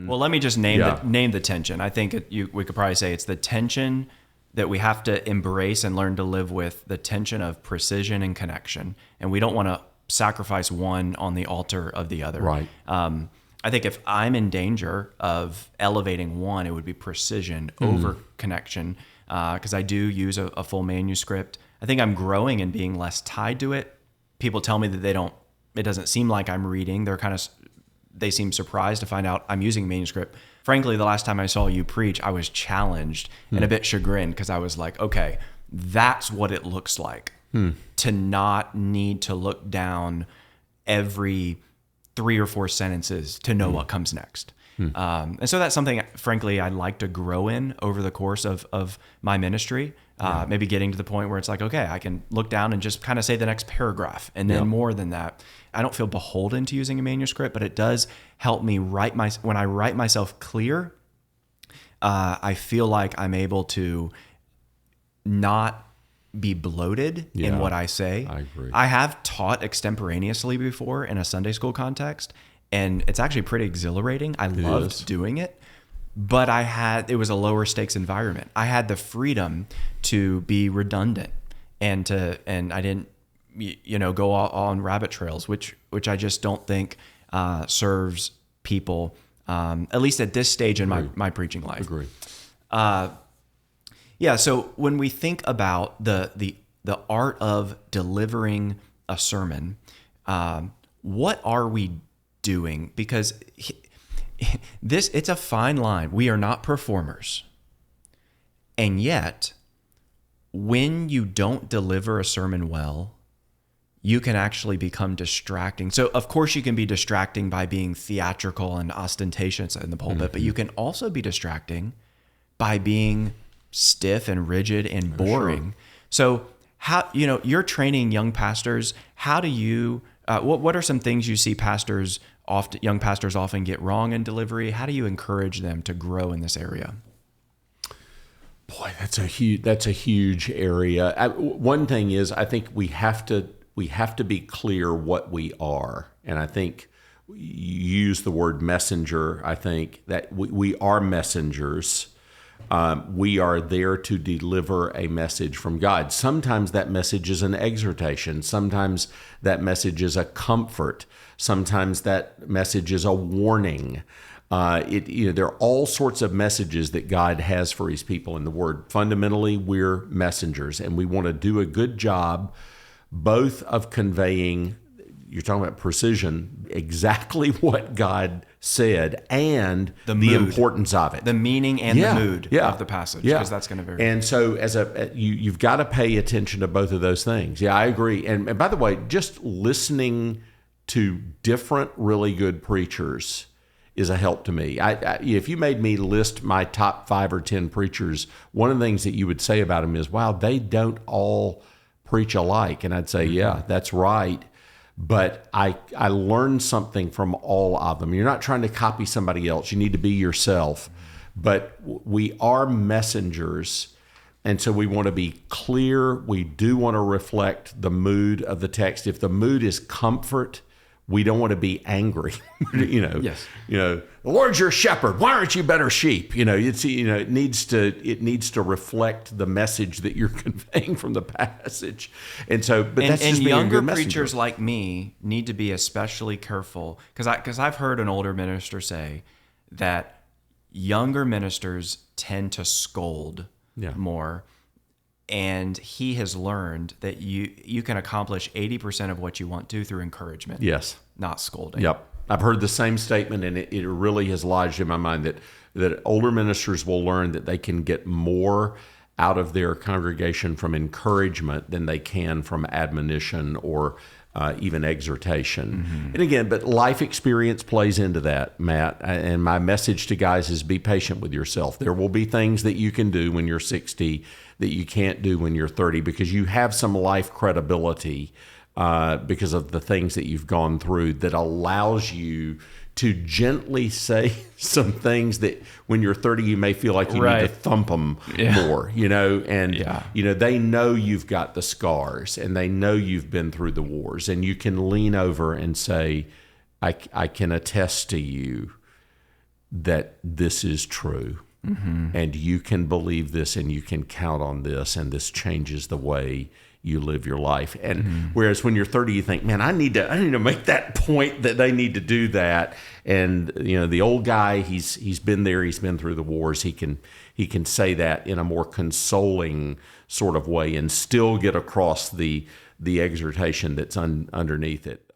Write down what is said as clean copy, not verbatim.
Well, let me just name the tension. I think we could probably say it's the tension that we have to embrace and learn to live with, the tension of precision and connection. And we don't want to sacrifice one on the altar of the other. Right. I think if I'm in danger of elevating one, it would be precision over connection, because I do use a full manuscript. I think I'm growing and being less tied to it. People tell me that it doesn't seem like I'm reading. They seem surprised to find out I'm using manuscript. Frankly, the last time I saw you preach, I was challenged and a bit chagrined, because I was like, okay, that's what it looks like to not need to look down every 3 or 4 sentences to know what comes next. And so that's something, frankly, I'd like to grow in over the course of my ministry. Maybe getting to the point where it's like, okay, I can look down and just kind of say the next paragraph. And then more than that, I don't feel beholden to using a manuscript, but it does help me when I write myself clear, I feel like I'm able to not be bloated in what I say. I agree. I have taught extemporaneously before in a Sunday school context, and it's actually pretty exhilarating. I loved doing it, but it was a lower stakes environment. I had the freedom to be redundant and I didn't, go on rabbit trails, which I just don't think serves people, at least at this stage in my preaching life. Agree. So when we think about the art of delivering a sermon, what are we doing? Because it's a fine line. We are not performers. And yet, when you don't deliver a sermon well, you can actually become distracting. So, of course, you can be distracting by being theatrical and ostentatious in the pulpit, but you can also be distracting by being stiff and rigid and boring. So how, you're training young pastors. How do you, what are some things you see young pastors often get wrong in delivery? How do you encourage them to grow in this area? Boy, that's a huge area. One thing is, I think we have to be clear what we are. And I think you use the word messenger. I think that we are messengers. We are there to deliver a message from God. Sometimes that message is an exhortation. Sometimes that message is a comfort. Sometimes that message is a warning. There are all sorts of messages that God has for His people in the Word. Fundamentally, we're messengers, and we want to do a good job both of conveying, you're talking about precision, exactly what God said and the importance of it. The meaning and the mood of the passage, because that's going to vary. And so you've got to pay attention to both of those things. Yeah, I agree. And by the way, just listening to different really good preachers is a help to me. If you made me list my top 5 or 10 preachers, one of the things that you would say about them is, wow, they don't all preach alike. And I'd say, yeah, that's right. But I learned something from all of them. You're not trying to copy somebody else. You need to be yourself. But we are messengers, and so we want to be clear. We do want to reflect the mood of the text. If the mood is comfort, we don't want to be angry. Yes. The Lord's your shepherd. Why aren't you better sheep? It needs to reflect the message that you're conveying from the passage. And so, but that's just being younger a good messenger. preachers like me need to be especially careful, because I've heard an older minister say that younger ministers tend to scold more. And he has learned that you can accomplish 80% of what you want to through encouragement. Yes. Not scolding. Yep. I've heard the same statement, and it really has lodged in my mind that older ministers will learn that they can get more out of their congregation from encouragement than they can from admonition or even exhortation. Mm-hmm. And again, but life experience plays into that, Matt. And my message to guys is be patient with yourself. There will be things that you can do when you're 60 that you can't do when you're 30, because you have some life credibility because of the things that you've gone through that allows you to gently say some things that when you're 30, you may feel like you need to thump them more, they know you've got the scars and they know you've been through the wars, and you can lean over and say, I can attest to you that this is true. And you can believe this and you can count on this, and this changes the way you live your life. And whereas when you're 30, you think, man, I need to make that point that they need to do that. And the old guy, he's been there, he's been through the wars. He can say that in a more consoling sort of way and still get across the exhortation that's underneath it.